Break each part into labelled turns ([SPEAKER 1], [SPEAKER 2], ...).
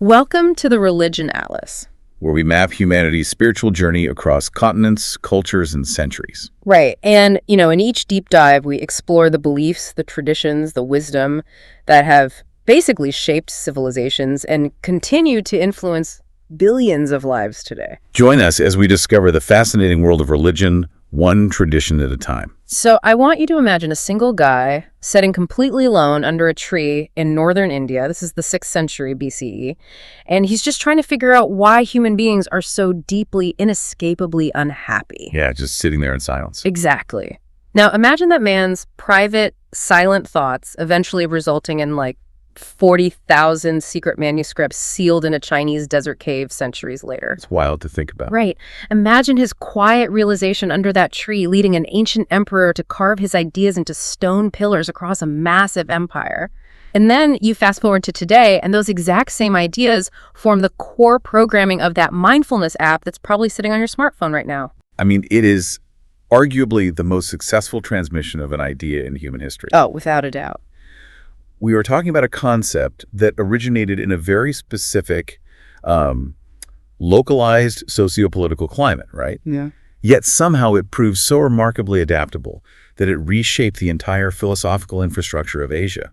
[SPEAKER 1] Welcome to the Religion Atlas.
[SPEAKER 2] Where we map humanity's spiritual journey across continents, cultures, and centuries.
[SPEAKER 1] Right. And, in each deep dive, we explore the beliefs, the traditions, the wisdom that have basically shaped civilizations and continue to influence billions of lives today.
[SPEAKER 2] Join us as we discover the fascinating world of religion, one tradition at a time.
[SPEAKER 1] So I want you to imagine a single guy sitting completely alone under a tree in northern India. This is the 6th century BCE. And he's just trying to figure out why human beings are so deeply, inescapably unhappy.
[SPEAKER 2] Yeah, just sitting there in silence.
[SPEAKER 1] Exactly. Now imagine that man's private, silent thoughts eventually resulting in 40,000 secret manuscripts sealed in a Chinese desert cave centuries later.
[SPEAKER 2] It's wild to think about.
[SPEAKER 1] Right. Imagine his quiet realization under that tree, leading an ancient emperor to carve his ideas into stone pillars across a massive empire. And then you fast forward to today, and those exact same ideas form the core programming of that mindfulness app that's probably sitting on your smartphone right now.
[SPEAKER 2] I mean, it is arguably the most successful transmission of an idea in human history.
[SPEAKER 1] Oh, without a doubt.
[SPEAKER 2] We are talking about a concept that originated in a very specific, localized sociopolitical climate, right?
[SPEAKER 1] Yeah.
[SPEAKER 2] Yet somehow it proved so remarkably adaptable that it reshaped the entire philosophical infrastructure of Asia,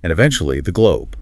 [SPEAKER 2] and eventually the globe.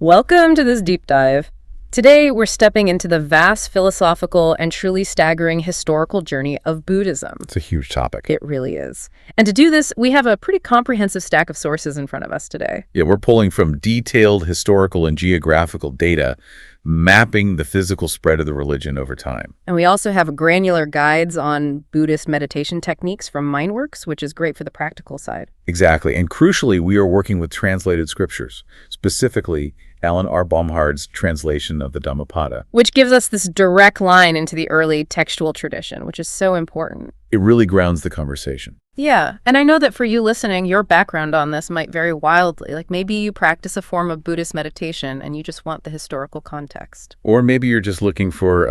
[SPEAKER 1] Welcome to this deep dive. Today, we're stepping into the vast philosophical and truly staggering historical journey of Buddhism.
[SPEAKER 2] It's a huge topic.
[SPEAKER 1] It really is. And to do this, we have a pretty comprehensive stack of sources in front of us today.
[SPEAKER 2] Yeah, we're pulling from detailed historical and geographical data, mapping the physical spread of the religion over time.
[SPEAKER 1] And we also have granular guides on Buddhist meditation techniques from Mindworks, which is great for the practical side.
[SPEAKER 2] Exactly. And crucially, we are working with translated scriptures, specifically Alan R. Baumhard's translation of the Dhammapada.
[SPEAKER 1] Which gives us this direct line into the early textual tradition, which is so important.
[SPEAKER 2] It really grounds the conversation.
[SPEAKER 1] Yeah, and I know that for you listening, your background on this might vary wildly. Maybe you practice a form of Buddhist meditation and you just want the historical context.
[SPEAKER 2] Or maybe you're just looking for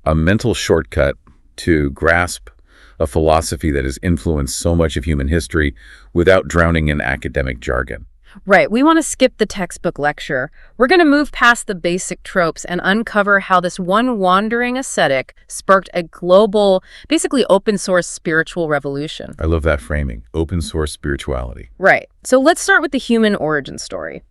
[SPEAKER 2] a mental shortcut to grasp a philosophy that has influenced so much of human history without drowning in academic jargon.
[SPEAKER 1] Right. We want to skip the textbook lecture. We're going to move past the basic tropes and uncover how this one wandering ascetic sparked a global, basically open source spiritual revolution.
[SPEAKER 2] I love that framing, open source spirituality.
[SPEAKER 1] Right. So let's start with the human origin story.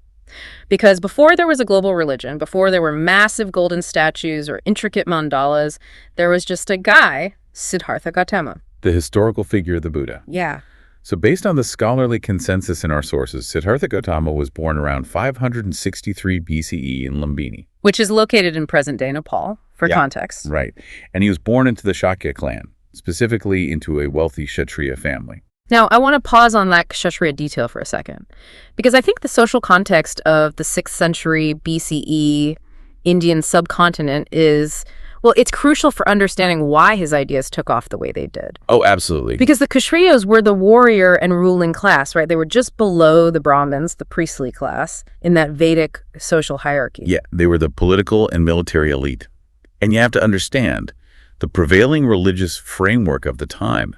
[SPEAKER 1] Because before there was a global religion, before there were massive golden statues or intricate mandalas, there was just a guy, Siddhartha Gautama.
[SPEAKER 2] The historical figure of the Buddha.
[SPEAKER 1] Yeah.
[SPEAKER 2] So based on the scholarly consensus in our sources, Siddhartha Gautama was born around 563 BCE in Lumbini.
[SPEAKER 1] Which is located in present-day Nepal, for context.
[SPEAKER 2] Right. And he was born into the Shakya clan, specifically into a wealthy Kshatriya family.
[SPEAKER 1] Now, I want to pause on that Kshatriya detail for a second, because I think the social context of the 6th century BCE Indian subcontinent is... well, it's crucial for understanding why his ideas took off the way they did.
[SPEAKER 2] Oh, absolutely.
[SPEAKER 1] Because the Kshatriyas were the warrior and ruling class, right? They were just below the Brahmins, the priestly class, in that Vedic social hierarchy.
[SPEAKER 2] Yeah, they were the political and military elite. And you have to understand, the prevailing religious framework of the time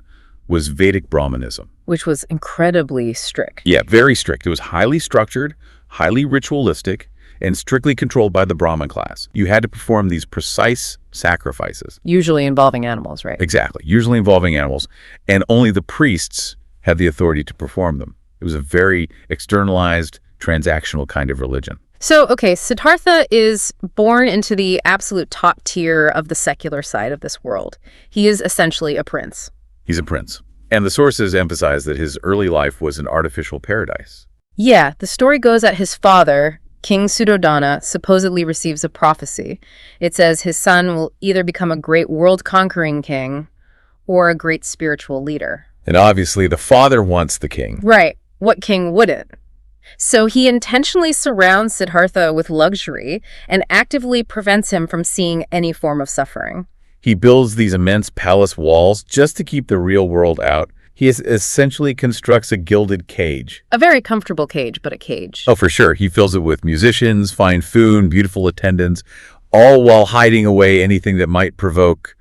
[SPEAKER 2] was Vedic Brahmanism.
[SPEAKER 1] Which was incredibly strict.
[SPEAKER 2] Yeah, very strict. It was highly structured, highly ritualistic, and strictly controlled by the Brahmin class. You had to perform these precise sacrifices.
[SPEAKER 1] Usually involving animals, right?
[SPEAKER 2] Exactly. Usually involving animals. And only the priests had the authority to perform them. It was a very externalized, transactional kind of religion.
[SPEAKER 1] So, okay, Siddhartha is born into the absolute top tier of the secular side of this world. He is essentially a prince.
[SPEAKER 2] He's a prince. And the sources emphasize that his early life was an artificial paradise.
[SPEAKER 1] Yeah, the story goes that his father, King Suddhodana, supposedly receives a prophecy. It says his son will either become a great world-conquering king or a great spiritual leader.
[SPEAKER 2] And obviously the father wants the king.
[SPEAKER 1] Right. What king wouldn't? So he intentionally surrounds Siddhartha with luxury and actively prevents him from seeing any form of suffering.
[SPEAKER 2] He builds these immense palace walls just to keep the real world out. He essentially constructs a gilded cage.
[SPEAKER 1] A very comfortable cage, but a cage.
[SPEAKER 2] Oh, for sure. He fills it with musicians, fine food, beautiful attendants, all while hiding away anything that might provoke,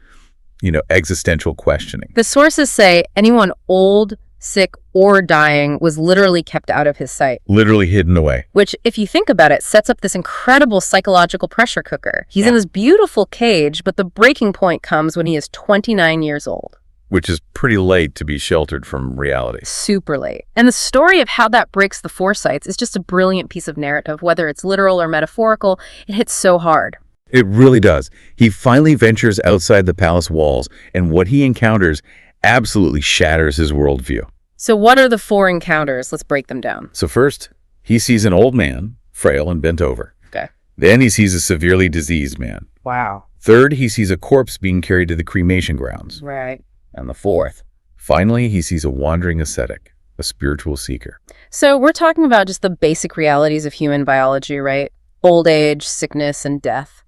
[SPEAKER 2] existential questioning.
[SPEAKER 1] The sources say anyone old, sick, or dying was literally kept out of his sight.
[SPEAKER 2] Literally hidden away.
[SPEAKER 1] Which, if you think about it, sets up this incredible psychological pressure cooker. He's in this beautiful cage, but the breaking point comes when he is 29 years old.
[SPEAKER 2] Which is pretty late to be sheltered from reality.
[SPEAKER 1] Super late. And the story of how that breaks the foresights is just a brilliant piece of narrative, whether it's literal or metaphorical. It hits so hard.
[SPEAKER 2] It really does. He finally ventures outside the palace walls, and what he encounters absolutely shatters his worldview.
[SPEAKER 1] So what are the 4 encounters? Let's break them down.
[SPEAKER 2] So first, he sees an old man, frail and bent over.
[SPEAKER 1] Okay.
[SPEAKER 2] Then he sees a severely diseased man.
[SPEAKER 1] Wow.
[SPEAKER 2] Third, he sees a corpse being carried to the cremation grounds.
[SPEAKER 1] Right.
[SPEAKER 2] And the fourth, finally, he sees a wandering ascetic, a spiritual seeker.
[SPEAKER 1] So we're talking about just the basic realities of human biology, right? Old age, sickness, and death.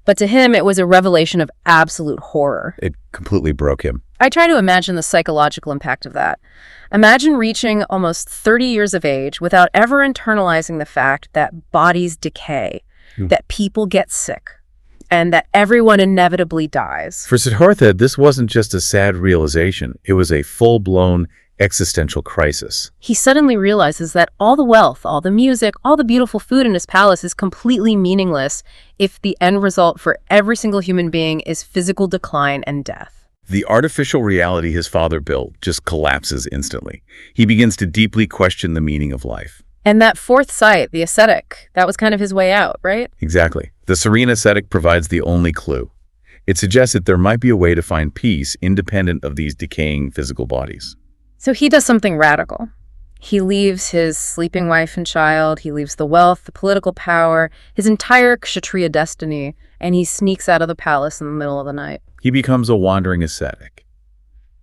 [SPEAKER 1] But to him, it was a revelation of absolute horror.
[SPEAKER 2] It completely broke him.
[SPEAKER 1] I try to imagine the psychological impact of that. Imagine reaching almost 30 years of age without ever internalizing the fact that bodies decay, that people get sick, and that everyone inevitably dies.
[SPEAKER 2] For Siddhartha, this wasn't just a sad realization. It was a full-blown existential crisis.
[SPEAKER 1] He suddenly realizes that all the wealth, all the music, all the beautiful food in his palace is completely meaningless if the end result for every single human being is physical decline and death.
[SPEAKER 2] The artificial reality his father built just collapses instantly. He begins to deeply question the meaning of life.
[SPEAKER 1] And that 4th sight, the ascetic, that was kind of his way out, right?
[SPEAKER 2] Exactly. The serene ascetic provides the only clue. It suggests that there might be a way to find peace independent of these decaying physical bodies.
[SPEAKER 1] So he does something radical. He leaves his sleeping wife and child, he leaves the wealth, the political power, his entire Kshatriya destiny, and he sneaks out of the palace in the middle of the night.
[SPEAKER 2] He becomes a wandering ascetic,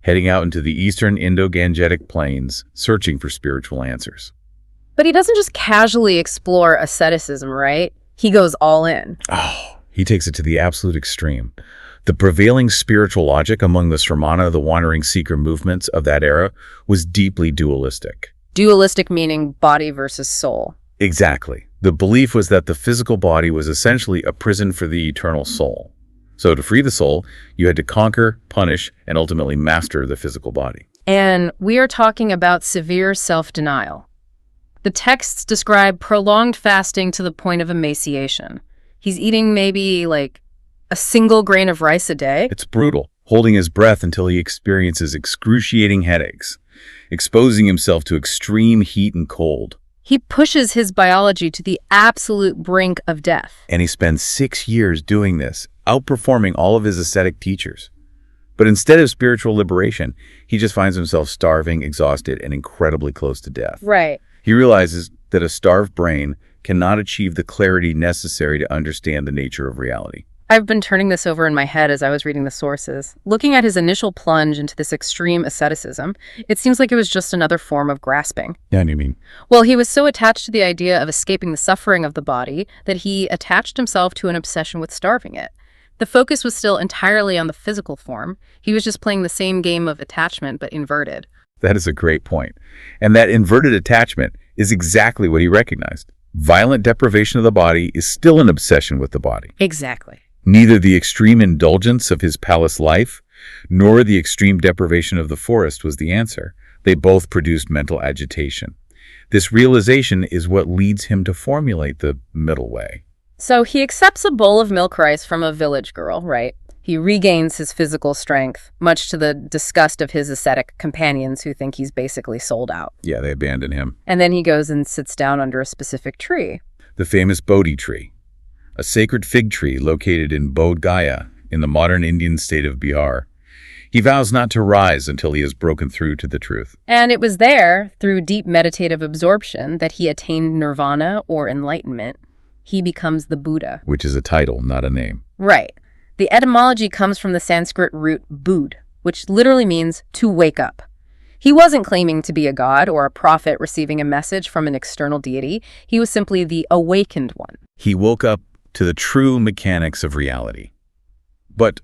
[SPEAKER 2] heading out into the eastern Indo-Gangetic plains, searching for spiritual answers.
[SPEAKER 1] But he doesn't just casually explore asceticism, right? He goes all in.
[SPEAKER 2] Oh, he takes it to the absolute extreme. The prevailing spiritual logic among the Sramana, the wandering seeker movements of that era, was deeply dualistic.
[SPEAKER 1] Dualistic meaning body versus soul.
[SPEAKER 2] Exactly. The belief was that the physical body was essentially a prison for the eternal soul. So to free the soul, you had to conquer, punish, and ultimately master the physical body.
[SPEAKER 1] And we are talking about severe self-denial. The texts describe prolonged fasting to the point of emaciation. He's eating maybe like a single grain of rice a day.
[SPEAKER 2] It's brutal, holding his breath until he experiences excruciating headaches, exposing himself to extreme heat and cold.
[SPEAKER 1] He pushes his biology to the absolute brink of death.
[SPEAKER 2] And he spends 6 years doing this, outperforming all of his ascetic teachers. But instead of spiritual liberation, he just finds himself starving, exhausted, and incredibly close to death.
[SPEAKER 1] Right.
[SPEAKER 2] He realizes that a starved brain cannot achieve the clarity necessary to understand the nature of reality.
[SPEAKER 1] I've been turning this over in my head as I was reading the sources. Looking at his initial plunge into this extreme asceticism, it seems like it was just another form of grasping.
[SPEAKER 2] Yeah, what do you mean?
[SPEAKER 1] Well, he was so attached to the idea of escaping the suffering of the body that he attached himself to an obsession with starving it. The focus was still entirely on the physical form. He was just playing the same game of attachment, but inverted.
[SPEAKER 2] That is a great point. And that inverted attachment is exactly what he recognized. Violent deprivation of the body is still an obsession with the body.
[SPEAKER 1] Exactly.
[SPEAKER 2] Neither the extreme indulgence of his palace life, nor the extreme deprivation of the forest was the answer. They both produced mental agitation. This realization is what leads him to formulate the middle way.
[SPEAKER 1] So he accepts a bowl of milk rice from a village girl, right? He regains his physical strength, much to the disgust of his ascetic companions who think he's basically sold out.
[SPEAKER 2] Yeah, they abandon him.
[SPEAKER 1] And then he goes and sits down under a specific tree.
[SPEAKER 2] The famous Bodhi tree, a sacred fig tree located in Bodh Gaya in the modern Indian state of Bihar. He vows not to rise until he has broken through to the truth.
[SPEAKER 1] And it was there, through deep meditative absorption, that he attained nirvana or enlightenment. He becomes the Buddha.
[SPEAKER 2] Which is a title, not a name.
[SPEAKER 1] Right. The etymology comes from the Sanskrit root bud, which literally means to wake up. He wasn't claiming to be a god or a prophet receiving a message from an external deity. He was simply the awakened one.
[SPEAKER 2] He woke up to the true mechanics of reality. But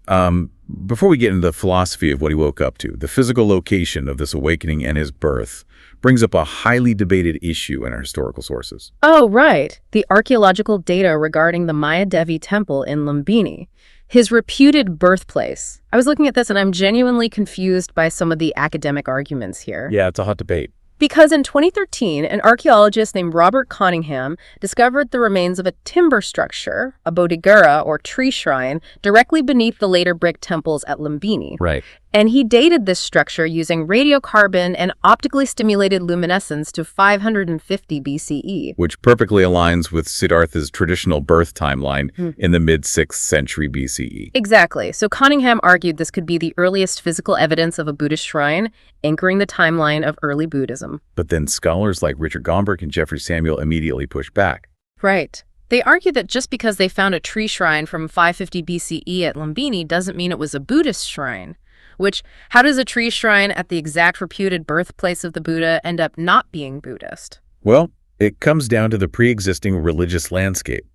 [SPEAKER 2] before we get into the philosophy of what he woke up to, the physical location of this awakening and his birth brings up a highly debated issue in our historical sources.
[SPEAKER 1] Oh, right. The archaeological data regarding the Maya Devi temple in Lumbini. His reputed birthplace. I was looking at this and I'm genuinely confused by some of the academic arguments here.
[SPEAKER 2] Yeah, it's a hot debate.
[SPEAKER 1] Because in 2013, an archaeologist named Robert Cunningham discovered the remains of a timber structure, a bodhigara or tree shrine, directly beneath the later brick temples at Lumbini.
[SPEAKER 2] Right.
[SPEAKER 1] And he dated this structure using radiocarbon and optically stimulated luminescence to 550 BCE.
[SPEAKER 2] Which perfectly aligns with Siddhartha's traditional birth timeline in the mid-6th century BCE.
[SPEAKER 1] Exactly. So Cunningham argued this could be the earliest physical evidence of a Buddhist shrine, anchoring the timeline of early Buddhism.
[SPEAKER 2] But then scholars like Richard Gomberg and Jeffrey Samuel immediately pushed back.
[SPEAKER 1] Right. They argued that just because they found a tree shrine from 550 BCE at Lumbini doesn't mean it was a Buddhist shrine. Which, how does a tree shrine at the exact reputed birthplace of the Buddha end up not being Buddhist?
[SPEAKER 2] Well, it comes down to the pre-existing religious landscape.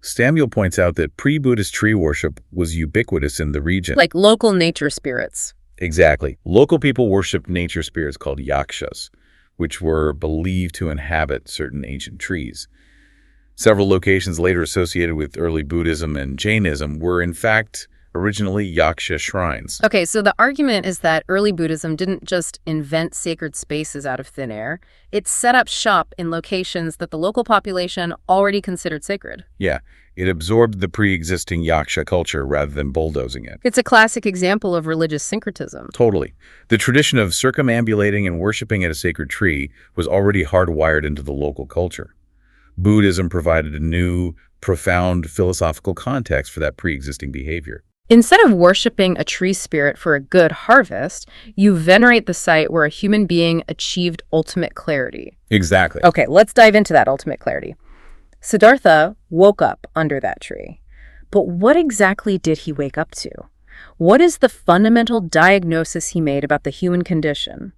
[SPEAKER 2] Samuel points out that pre-Buddhist tree worship was ubiquitous in the region.
[SPEAKER 1] Like local nature spirits.
[SPEAKER 2] Exactly. Local people worshipped nature spirits called yakshas, which were believed to inhabit certain ancient trees. Several locations later associated with early Buddhism and Jainism were, in fact, originally yaksha shrines.
[SPEAKER 1] Okay, so the argument is that early Buddhism didn't just invent sacred spaces out of thin air. It set up shop in locations that the local population already considered sacred.
[SPEAKER 2] Yeah, it absorbed the pre-existing yaksha culture rather than bulldozing it.
[SPEAKER 1] It's a classic example of religious syncretism.
[SPEAKER 2] Totally. The tradition of circumambulating and worshiping at a sacred tree was already hardwired into the local culture. Buddhism provided a new, profound philosophical context for that pre-existing behavior.
[SPEAKER 1] Instead of worshiping a tree spirit for a good harvest, you venerate the site where a human being achieved ultimate clarity.
[SPEAKER 2] Exactly.
[SPEAKER 1] Okay, let's dive into that ultimate clarity. Siddhartha woke up under that tree. But what exactly did he wake up to? What is the fundamental diagnosis he made about the human condition?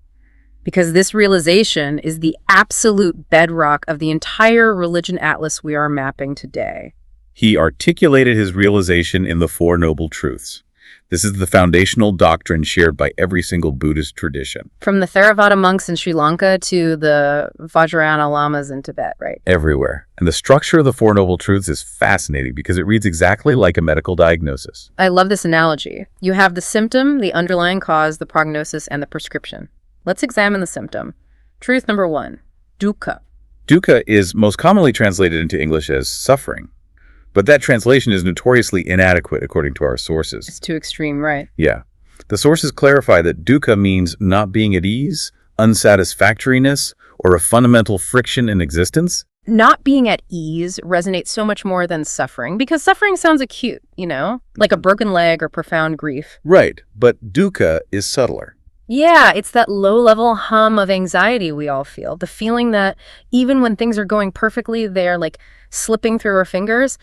[SPEAKER 1] Because this realization is the absolute bedrock of the entire religion atlas we are mapping today.
[SPEAKER 2] He articulated his realization in the Four Noble Truths. This is the foundational doctrine shared by every single Buddhist tradition.
[SPEAKER 1] From the Theravada monks in Sri Lanka to the Vajrayana lamas in Tibet, right?
[SPEAKER 2] Everywhere. And the structure of the Four Noble Truths is fascinating because it reads exactly like a medical diagnosis.
[SPEAKER 1] I love this analogy. You have the symptom, the underlying cause, the prognosis, and the prescription. Let's examine the symptom. Truth number 1, dukkha.
[SPEAKER 2] Dukkha is most commonly translated into English as suffering. But that translation is notoriously inadequate according to our sources.
[SPEAKER 1] It's too extreme, right?
[SPEAKER 2] Yeah. The sources clarify that dukkha means not being at ease, unsatisfactoriness, or a fundamental friction in existence.
[SPEAKER 1] Not being at ease resonates so much more than suffering, because suffering sounds acute, like a broken leg or profound grief.
[SPEAKER 2] Right, but dukkha is subtler.
[SPEAKER 1] Yeah, it's that low-level hum of anxiety we all feel. The feeling that even when things are going perfectly, they're like slipping through our fingers.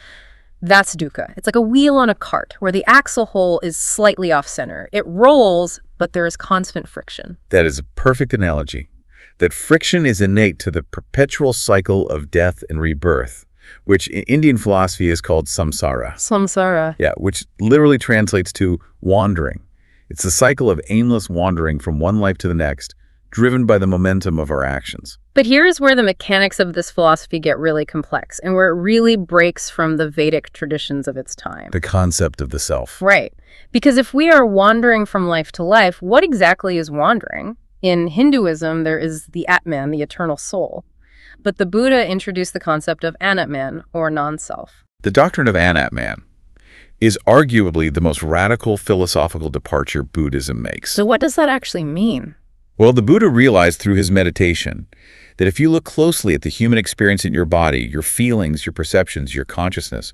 [SPEAKER 1] That's dukkha. It's like a wheel on a cart where the axle hole is slightly off-center. It rolls, but there is constant friction.
[SPEAKER 2] That is a perfect analogy. That friction is innate to the perpetual cycle of death and rebirth, which in Indian philosophy is called samsara.
[SPEAKER 1] Samsara.
[SPEAKER 2] Yeah, which literally translates to wandering. It's the cycle of aimless wandering from one life to the next, driven by the momentum of our actions.
[SPEAKER 1] But here's where the mechanics of this philosophy get really complex and where it really breaks from the Vedic traditions of its time.
[SPEAKER 2] The concept of the self.
[SPEAKER 1] Right. Because if we are wandering from life to life, what exactly is wandering? In Hinduism, there is the Atman, the eternal soul. But the Buddha introduced the concept of Anatman, or non-self.
[SPEAKER 2] The doctrine of Anatman is arguably the most radical philosophical departure Buddhism makes.
[SPEAKER 1] So what does that actually mean?
[SPEAKER 2] Well, the Buddha realized through his meditation that if you look closely at the human experience in your body, your feelings, your perceptions, your consciousness,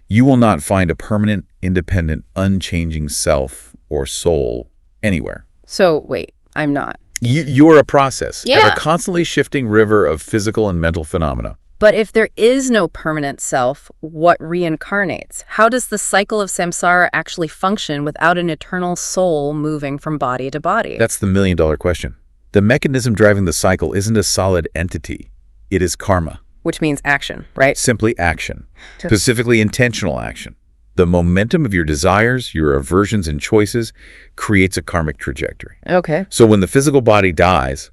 [SPEAKER 2] you will not find a permanent, independent, unchanging self or soul anywhere.
[SPEAKER 1] So wait, I'm not.
[SPEAKER 2] You're a process,
[SPEAKER 1] Yeah.
[SPEAKER 2] a constantly shifting river of physical and mental phenomena.
[SPEAKER 1] But if there is no permanent self, what reincarnates? How does the cycle of samsara actually function without an eternal soul moving from body to body?
[SPEAKER 2] That's the million-dollar question. The mechanism driving the cycle isn't a solid entity. It is karma.
[SPEAKER 1] Which means action, right?
[SPEAKER 2] Simply action, specifically intentional action. The momentum of your desires, your aversions and choices creates a karmic trajectory.
[SPEAKER 1] Okay.
[SPEAKER 2] So when the physical body dies,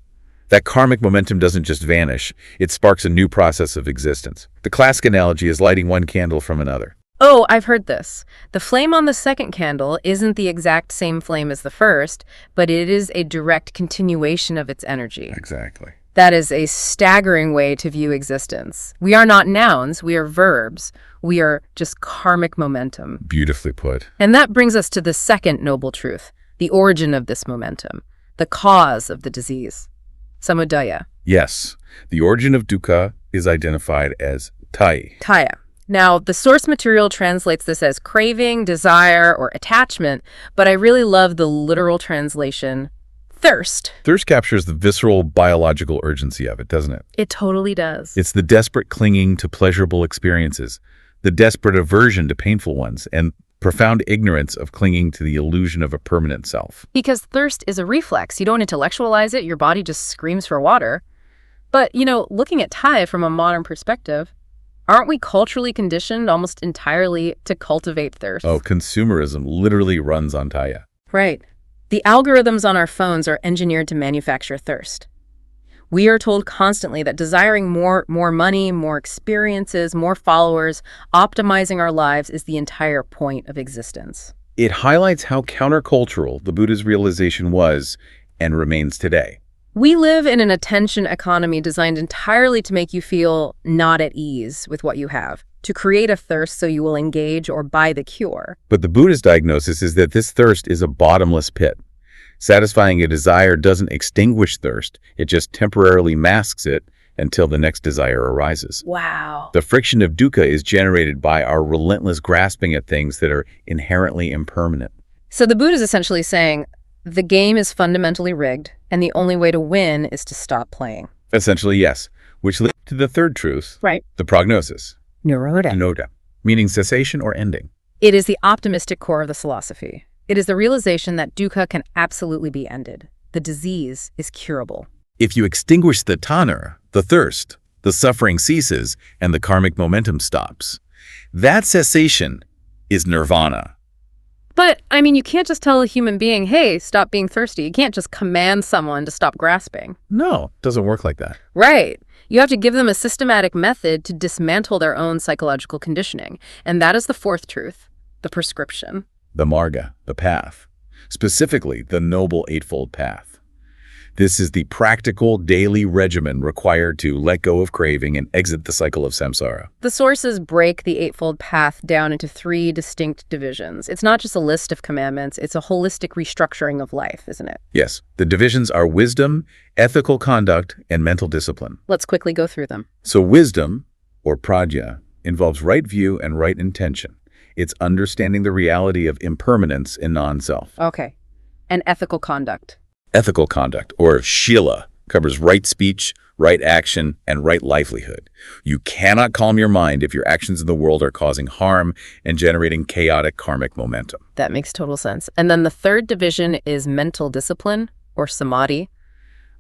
[SPEAKER 2] that karmic momentum doesn't just vanish, it sparks a new process of existence. The classic analogy is lighting one candle from another.
[SPEAKER 1] Oh, I've heard this. The flame on the second candle isn't the exact same flame as the first, but it is a direct continuation of its energy.
[SPEAKER 2] Exactly.
[SPEAKER 1] That is a staggering way to view existence. We are not nouns, we are verbs. We are just karmic momentum.
[SPEAKER 2] Beautifully put.
[SPEAKER 1] And that brings us to the second noble truth, the origin of this momentum, the cause of the disease. Samudaya.
[SPEAKER 2] Yes, the origin of dukkha is identified as tai.
[SPEAKER 1] Taya. Now, the source material translates this as craving, desire, or attachment, but I really love the literal translation, thirst.
[SPEAKER 2] Thirst captures the visceral biological urgency of it, doesn't it?
[SPEAKER 1] It totally does.
[SPEAKER 2] It's the desperate clinging to pleasurable experiences, the desperate aversion to painful ones, and profound ignorance of clinging to the illusion of a permanent self.
[SPEAKER 1] Because thirst is a reflex. You don't intellectualize it, your body just screams for water. But, looking at Thai from a modern perspective, aren't we culturally conditioned almost entirely to cultivate thirst?
[SPEAKER 2] Oh, consumerism literally runs on Taya.
[SPEAKER 1] Right. The algorithms on our phones are engineered to manufacture thirst. We are told constantly that desiring more money, more experiences, more followers, optimizing our lives is the entire point of existence.
[SPEAKER 2] It highlights how countercultural the Buddha's realization was and remains today.
[SPEAKER 1] We live in an attention economy designed entirely to make you feel not at ease with what you have, to create a thirst so you will engage or buy the cure.
[SPEAKER 2] But the Buddha's diagnosis is that this thirst is a bottomless pit. Satisfying a desire doesn't extinguish thirst, it just temporarily masks it until the next desire arises.
[SPEAKER 1] Wow.
[SPEAKER 2] The friction of dukkha is generated by our relentless grasping at things that are inherently impermanent.
[SPEAKER 1] So the Buddha is essentially saying, the game is fundamentally rigged, and the only way to win is to stop playing.
[SPEAKER 2] Essentially, yes. Which leads to the third truth,
[SPEAKER 1] Right.
[SPEAKER 2] the prognosis.
[SPEAKER 1] Nirodha.
[SPEAKER 2] Nirodha, meaning cessation or ending.
[SPEAKER 1] It is the optimistic core of the philosophy. It is the realization that dukkha can absolutely be ended. The disease is curable.
[SPEAKER 2] If you extinguish the tanha, the thirst, the suffering ceases and the karmic momentum stops. That cessation is nirvana.
[SPEAKER 1] But, you can't just tell a human being, hey, stop being thirsty. You can't just command someone to stop grasping.
[SPEAKER 2] No, it doesn't work like that.
[SPEAKER 1] Right. You have to give them a systematic method to dismantle their own psychological conditioning. And that is the fourth truth, the prescription.
[SPEAKER 2] The marga, the path. Specifically, the Noble Eightfold Path. This is the practical daily regimen required to let go of craving and exit the cycle of samsara.
[SPEAKER 1] The sources break the Eightfold Path down into three distinct divisions. It's not just a list of commandments, it's a holistic restructuring of life, isn't it?
[SPEAKER 2] Yes, the divisions are wisdom, ethical conduct, and mental discipline.
[SPEAKER 1] Let's quickly go through them.
[SPEAKER 2] So wisdom, or prajna, involves right view and right intention. It's understanding the reality of impermanence in non-self.
[SPEAKER 1] Okay. And ethical conduct.
[SPEAKER 2] Ethical conduct, or shila, covers right speech, right action, and right livelihood. You cannot calm your mind if your actions in the world are causing harm and generating chaotic karmic momentum.
[SPEAKER 1] That makes total sense. And then the third division is mental discipline, or samadhi.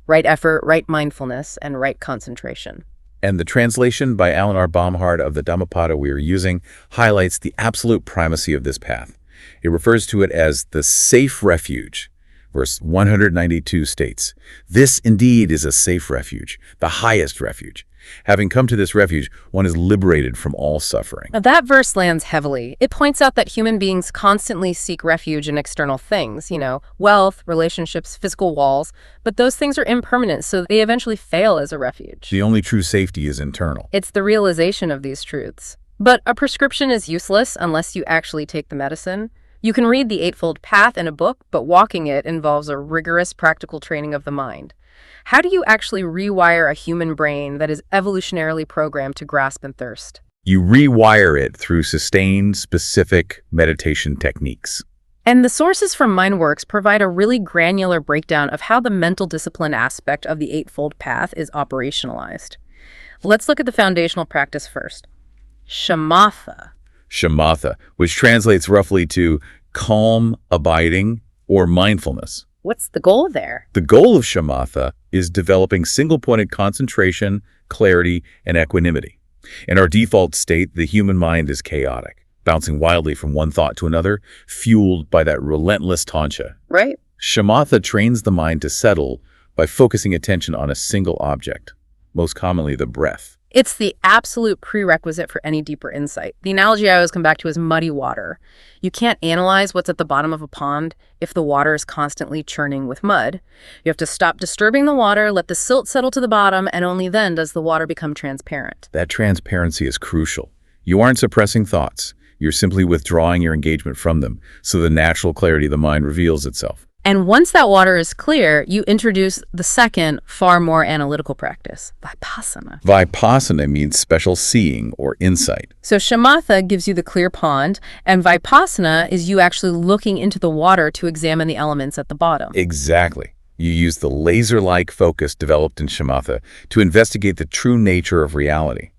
[SPEAKER 1] Right effort, right mindfulness, and right concentration.
[SPEAKER 2] And the translation by Alan R. Baumhard of the Dhammapada we are using highlights the absolute primacy of this path. It refers to it as the safe refuge. Verse 192 states, "This indeed is a safe refuge, the highest refuge. Having come to this refuge, one is liberated from all suffering."
[SPEAKER 1] Now that verse lands heavily. It points out that human beings constantly seek refuge in external things, wealth, relationships, physical walls, but those things are impermanent, so they eventually fail as a refuge.
[SPEAKER 2] The only true safety is internal.
[SPEAKER 1] It's the realization of these truths. But a prescription is useless unless you actually take the medicine. You can read the Eightfold Path in a book, but walking it involves a rigorous practical training of the mind. How do you actually rewire a human brain that is evolutionarily programmed to grasp and thirst?
[SPEAKER 2] You rewire it through sustained, specific meditation techniques.
[SPEAKER 1] And the sources from MindWorks provide a really granular breakdown of how the mental discipline aspect of the Eightfold Path is operationalized. Let's look at the foundational practice first. Shamatha.
[SPEAKER 2] Shamatha, which translates roughly to calm, abiding, or mindfulness.
[SPEAKER 1] What's the goal there?
[SPEAKER 2] The goal of shamatha is developing single-pointed concentration, clarity, and equanimity. In our default state, the human mind is chaotic, bouncing wildly from one thought to another, fueled by that relentless tanha.
[SPEAKER 1] Right.
[SPEAKER 2] Shamatha trains the mind to settle by focusing attention on a single object, most commonly the breath.
[SPEAKER 1] It's the absolute prerequisite for any deeper insight. The analogy I always come back to is muddy water. You can't analyze what's at the bottom of a pond if the water is constantly churning with mud. You have to stop disturbing the water, let the silt settle to the bottom, and only then does the water become transparent.
[SPEAKER 2] That transparency is crucial. You aren't suppressing thoughts. You're simply withdrawing your engagement from them, so the natural clarity of the mind reveals itself.
[SPEAKER 1] And once that water is clear, you introduce the second, far more analytical practice, vipassana.
[SPEAKER 2] Vipassana means special seeing or insight.
[SPEAKER 1] So shamatha gives you the clear pond, and vipassana is you actually looking into the water to examine the elements at the bottom.
[SPEAKER 2] Exactly. You use the laser-like focus developed in shamatha to investigate the true nature of reality.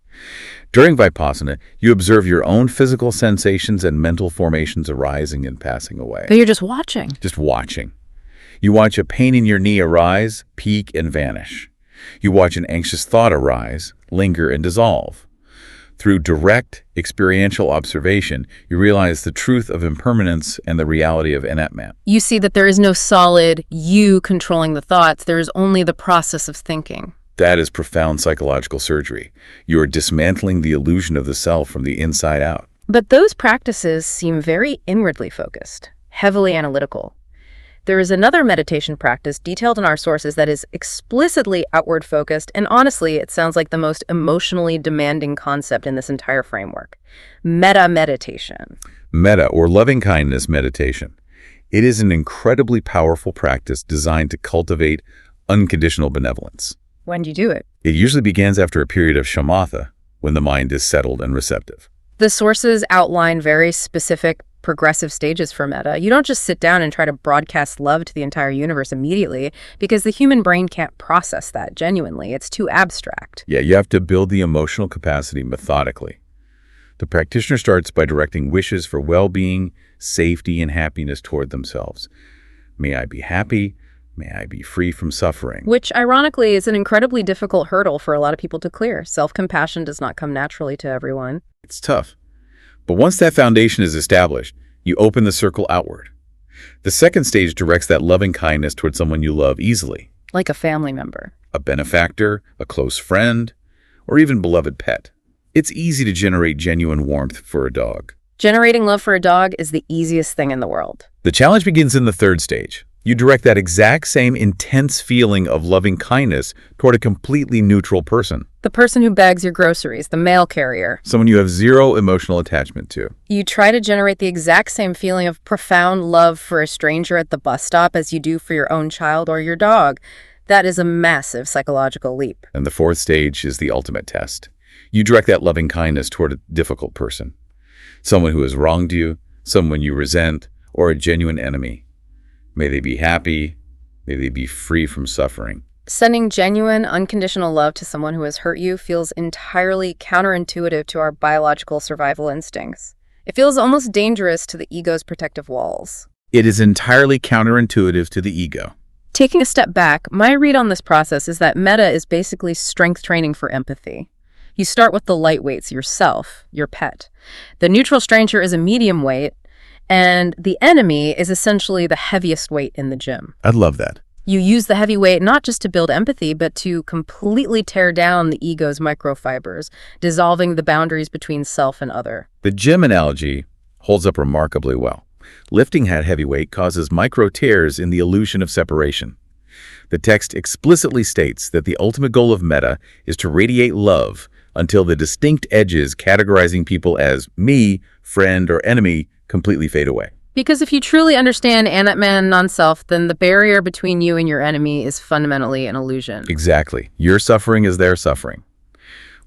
[SPEAKER 2] During vipassana, you observe your own physical sensations and mental formations arising and passing away.
[SPEAKER 1] But you're just watching.
[SPEAKER 2] Just watching. You watch a pain in your knee arise, peak, and vanish. You watch an anxious thought arise, linger, and dissolve. Through direct, experiential observation, you realize the truth of impermanence and the reality of attainment.
[SPEAKER 1] You see that there is no solid you controlling the thoughts. There is only the process of thinking.
[SPEAKER 2] That is profound psychological surgery. You are dismantling the illusion of the self from the inside out.
[SPEAKER 1] But those practices seem very inwardly focused, heavily analytical. There is another meditation practice detailed in our sources that is explicitly outward focused, and honestly, it sounds like the most emotionally demanding concept in this entire framework. Metta meditation.
[SPEAKER 2] Metta, or loving-kindness meditation. It is an incredibly powerful practice designed to cultivate unconditional benevolence.
[SPEAKER 1] When do you do it?
[SPEAKER 2] It usually begins after a period of shamatha, when the mind is settled and receptive.
[SPEAKER 1] The sources outline very specific progressive stages for metta. You don't just sit down and try to broadcast love to the entire universe immediately, because the human brain can't process that genuinely. It's too abstract.
[SPEAKER 2] Yeah, you have to build the emotional capacity methodically. The practitioner starts by directing wishes for well-being, safety, and happiness toward themselves. May I be happy. May I be free from suffering.
[SPEAKER 1] Which, ironically, is an incredibly difficult hurdle for a lot of people to clear. Self-compassion does not come naturally to everyone.
[SPEAKER 2] It's tough. But once that foundation is established, you open the circle outward. The second stage directs that loving kindness toward someone you love easily.
[SPEAKER 1] Like a family member.
[SPEAKER 2] A benefactor, a close friend, or even beloved pet. It's easy to generate genuine warmth for a dog.
[SPEAKER 1] Generating love for a dog is the easiest thing in the world.
[SPEAKER 2] The challenge begins in the third stage. You direct that exact same intense feeling of loving kindness toward a completely neutral person.
[SPEAKER 1] The person who bags your groceries, the mail carrier.
[SPEAKER 2] Someone you have zero emotional attachment to.
[SPEAKER 1] You try to generate the exact same feeling of profound love for a stranger at the bus stop as you do for your own child or your dog. That is a massive psychological leap.
[SPEAKER 2] And the fourth stage is the ultimate test. You direct that loving kindness toward a difficult person. Someone who has wronged you, someone you resent, or a genuine enemy. May they be happy. May they be free from suffering.
[SPEAKER 1] Sending genuine, unconditional love to someone who has hurt you feels entirely counterintuitive to our biological survival instincts. It feels almost dangerous to the ego's protective walls.
[SPEAKER 2] It is entirely counterintuitive to the ego.
[SPEAKER 1] Taking a step back, my read on this process is that metta is basically strength training for empathy. You start with the lightweights, yourself, your pet. The neutral stranger is a medium weight, and the enemy is essentially the heaviest weight in the gym.
[SPEAKER 2] I'd love that.
[SPEAKER 1] You use the heavy weight not just to build empathy, but to completely tear down the ego's microfibers, dissolving the boundaries between self and other.
[SPEAKER 2] The gym analogy holds up remarkably well. Lifting that heavy weight causes micro tears in the illusion of separation. The text explicitly states that the ultimate goal of metta is to radiate love until the distinct edges categorizing people as me, friend, or enemy completely fade away.
[SPEAKER 1] Because if you truly understand attainment, non-self, then the barrier between you and your enemy is fundamentally an illusion.
[SPEAKER 2] Exactly. Your suffering is their suffering.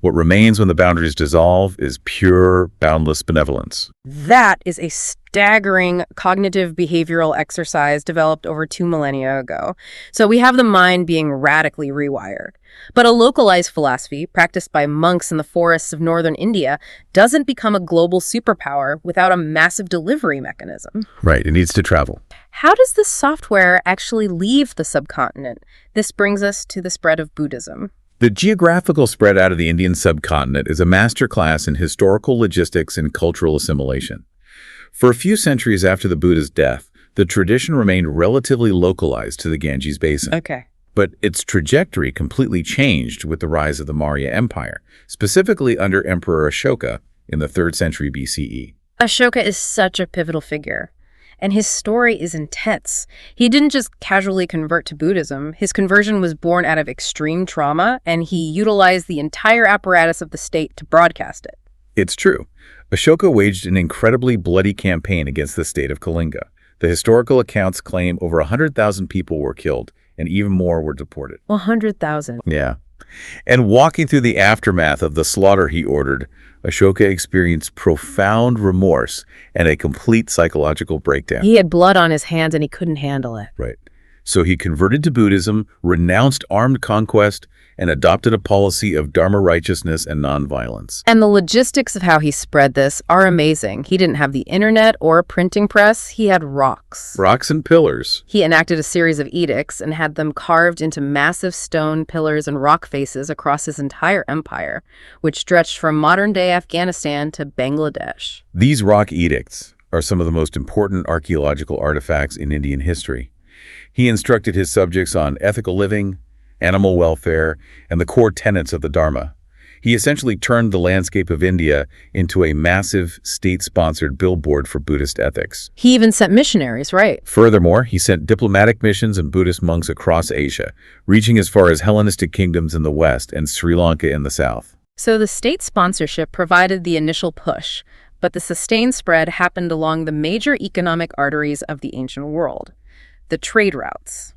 [SPEAKER 2] What remains when the boundaries dissolve is pure, boundless benevolence.
[SPEAKER 1] That is a staggering cognitive behavioral exercise developed over 2 millennia ago. So we have the mind being radically rewired. But a localized philosophy, practiced by monks in the forests of northern India, doesn't become a global superpower without a massive delivery mechanism.
[SPEAKER 2] Right, it needs to travel.
[SPEAKER 1] How does this software actually leave the subcontinent? This brings us to the spread of Buddhism.
[SPEAKER 2] The geographical spread out of the Indian subcontinent is a masterclass in historical logistics and cultural assimilation. For a few centuries after the Buddha's death, the tradition remained relatively localized to the Ganges basin.
[SPEAKER 1] Okay.
[SPEAKER 2] But its trajectory completely changed with the rise of the Maurya Empire, specifically under Emperor Ashoka in the 3rd century BCE.
[SPEAKER 1] Ashoka is such a pivotal figure, and his story is intense. He didn't just casually convert to Buddhism. His conversion was born out of extreme trauma, and he utilized the entire apparatus of the state to broadcast it.
[SPEAKER 2] It's true. Ashoka waged an incredibly bloody campaign against the state of Kalinga. The historical accounts claim over 100,000 people were killed, and even more were deported.
[SPEAKER 1] 100,000.
[SPEAKER 2] Yeah. And walking through the aftermath of the slaughter he ordered, Ashoka experienced profound remorse and a complete psychological breakdown.
[SPEAKER 1] He had blood on his hands and he couldn't handle it.
[SPEAKER 2] Right. So he converted to Buddhism, renounced armed conquest, and adopted a policy of dharma righteousness and nonviolence.
[SPEAKER 1] And the logistics of how he spread this are amazing. He didn't have the internet or a printing press. He had rocks.
[SPEAKER 2] Rocks and pillars.
[SPEAKER 1] He enacted a series of edicts and had them carved into massive stone pillars and rock faces across his entire empire, which stretched from modern-day Afghanistan to Bangladesh.
[SPEAKER 2] These rock edicts are some of the most important archaeological artifacts in Indian history. He instructed his subjects on ethical living, animal welfare, and the core tenets of the Dharma. He essentially turned the landscape of India into a massive state-sponsored billboard for Buddhist ethics.
[SPEAKER 1] He even sent missionaries, right?
[SPEAKER 2] Furthermore, he sent diplomatic missions and Buddhist monks across Asia, reaching as far as Hellenistic kingdoms in the west and Sri Lanka in the south.
[SPEAKER 1] So the state sponsorship provided the initial push, but the sustained spread happened along the major economic arteries of the ancient world. The trade routes.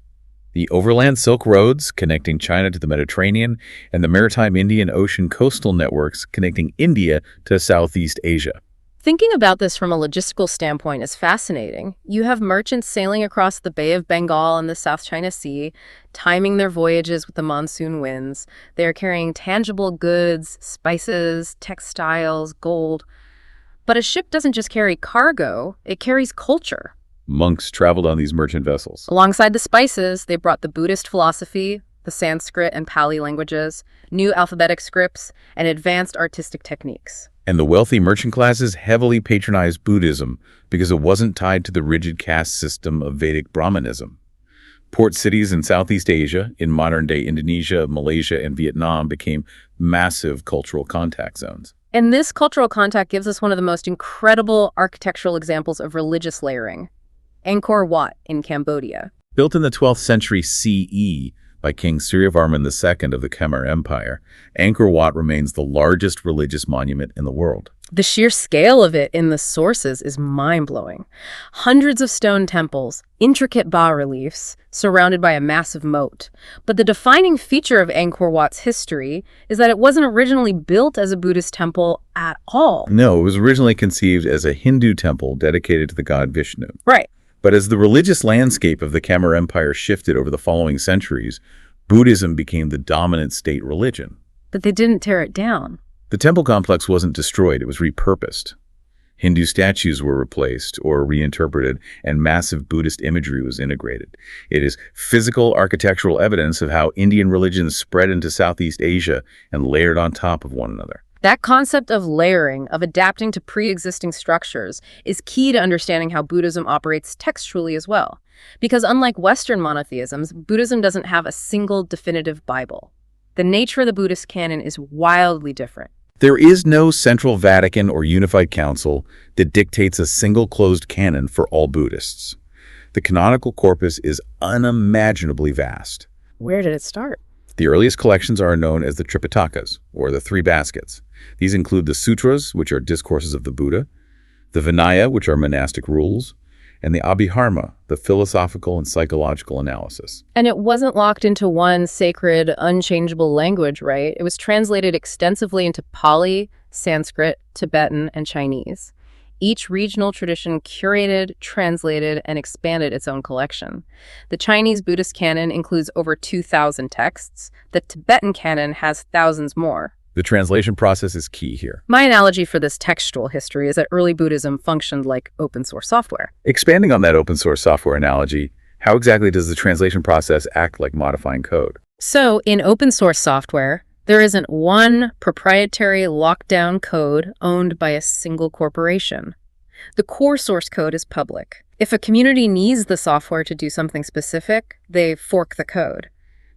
[SPEAKER 2] The overland Silk Roads connecting China to the Mediterranean and the maritime Indian Ocean coastal networks connecting India to Southeast Asia.
[SPEAKER 1] Thinking about this from a logistical standpoint is fascinating. You have merchants sailing across the Bay of Bengal and the South China Sea, timing their voyages with the monsoon winds. They are carrying tangible goods, spices, textiles, gold. But a ship doesn't just carry cargo, it carries culture.
[SPEAKER 2] Monks traveled on these merchant vessels.
[SPEAKER 1] Alongside the spices, they brought the Buddhist philosophy, the Sanskrit and Pali languages, new alphabetic scripts, and advanced artistic techniques.
[SPEAKER 2] And the wealthy merchant classes heavily patronized Buddhism because it wasn't tied to the rigid caste system of Vedic Brahmanism. Port cities in Southeast Asia, in modern-day Indonesia, Malaysia, and Vietnam became massive cultural contact zones.
[SPEAKER 1] And this cultural contact gives us one of the most incredible architectural examples of religious layering. Angkor Wat in Cambodia.
[SPEAKER 2] Built in the 12th century CE by King Suryavarman II of the Khmer Empire, Angkor Wat remains the largest religious monument in the world.
[SPEAKER 1] The sheer scale of it in the sources is mind-blowing. Hundreds of stone temples, intricate bas-reliefs, surrounded by a massive moat. But the defining feature of Angkor Wat's history is that it wasn't originally built as a Buddhist temple at all.
[SPEAKER 2] No, it was originally conceived as a Hindu temple dedicated to the god Vishnu.
[SPEAKER 1] Right.
[SPEAKER 2] But as the religious landscape of the Khmer Empire shifted over the following centuries, Buddhism became the dominant state religion.
[SPEAKER 1] But they didn't tear it down.
[SPEAKER 2] The temple complex wasn't destroyed, it was repurposed. Hindu statues were replaced or reinterpreted, and massive Buddhist imagery was integrated. It is physical architectural evidence of how Indian religions spread into Southeast Asia and layered on top of one another.
[SPEAKER 1] That concept of layering, of adapting to pre-existing structures, is key to understanding how Buddhism operates textually as well. Because unlike Western monotheisms, Buddhism doesn't have a single definitive Bible. The nature of the Buddhist canon is wildly different.
[SPEAKER 2] There is no central Vatican or unified council that dictates a single closed canon for all Buddhists. The canonical corpus is unimaginably vast.
[SPEAKER 1] Where did it start?
[SPEAKER 2] The earliest collections are known as the Tripitakas, or the Three Baskets. These include the Sutras, which are discourses of the Buddha, the Vinaya, which are monastic rules, and the Abhiharma, the philosophical and psychological analysis.
[SPEAKER 1] And it wasn't locked into one sacred, unchangeable language, right? It was translated extensively into Pali, Sanskrit, Tibetan, and Chinese. Each regional tradition curated, translated, and expanded its own collection. The Chinese Buddhist canon includes over 2,000 texts. The Tibetan canon has thousands more.
[SPEAKER 2] The translation process is key here.
[SPEAKER 1] My analogy for this textual history is that early Buddhism functioned like open source software.
[SPEAKER 2] Expanding on that open source software analogy, how exactly does the translation process act like modifying code?
[SPEAKER 1] So, in open source software, there isn't one proprietary locked-down code owned by a single corporation. The core source code is public. If a community needs the software to do something specific, they fork the code.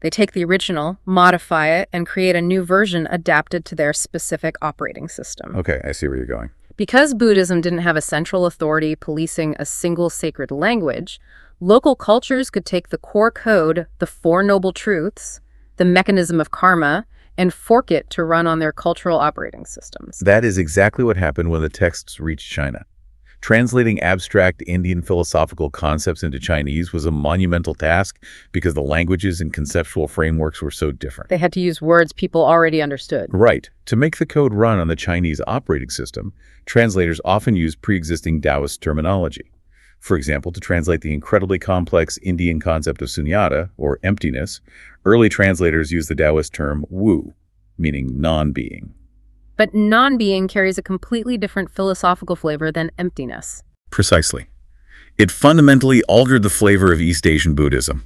[SPEAKER 1] They take the original, modify it, and create a new version adapted to their specific operating system.
[SPEAKER 2] Okay, I see where you're going.
[SPEAKER 1] Because Buddhism didn't have a central authority policing a single sacred language, local cultures could take the core code, the Four Noble Truths, the mechanism of karma, and fork it to run on their cultural operating systems.
[SPEAKER 2] That is exactly what happened when the texts reached China. Translating abstract Indian philosophical concepts into Chinese was a monumental task because the languages and conceptual frameworks were so different.
[SPEAKER 1] They had to use words people already understood.
[SPEAKER 2] Right. To make the code run on the Chinese operating system, translators often use pre-existing Taoist terminology. For example, to translate the incredibly complex Indian concept of sunyata, or emptiness, early translators used the Taoist term wu, meaning non-being.
[SPEAKER 1] But non-being carries a completely different philosophical flavor than emptiness.
[SPEAKER 2] Precisely. It fundamentally altered the flavor of East Asian Buddhism.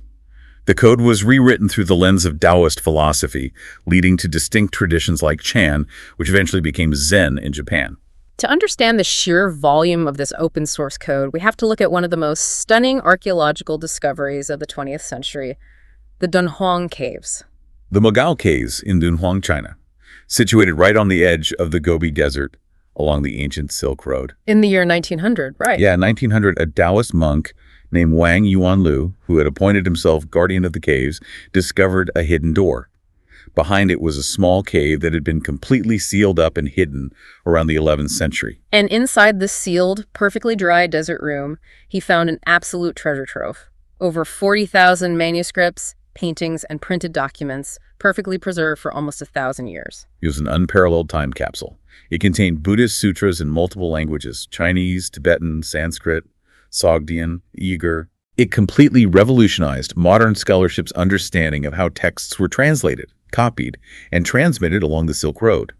[SPEAKER 2] The code was rewritten through the lens of Taoist philosophy, leading to distinct traditions like Chan, which eventually became Zen in Japan.
[SPEAKER 1] To understand the sheer volume of this open source code, we have to look at one of the most stunning archaeological discoveries of the 20th century, the Dunhuang Caves.
[SPEAKER 2] The Mogao Caves in Dunhuang, China, situated right on the edge of the Gobi Desert along the ancient Silk Road.
[SPEAKER 1] In the year 1900, right?
[SPEAKER 2] Yeah, 1900, a Taoist monk named Wang Yuanlu, who had appointed himself guardian of the caves, discovered a hidden door. Behind it was a small cave that had been completely sealed up and hidden around the 11th century.
[SPEAKER 1] And inside this sealed, perfectly dry desert room, he found an absolute treasure trove. Over 40,000 manuscripts, paintings, and printed documents, perfectly preserved for almost 1,000 years.
[SPEAKER 2] It was an unparalleled time capsule. It contained Buddhist sutras in multiple languages: Chinese, Tibetan, Sanskrit, Sogdian, Uyghur. It completely revolutionized modern scholarship's understanding of how texts were translated, copied, and transmitted along the Silk Road.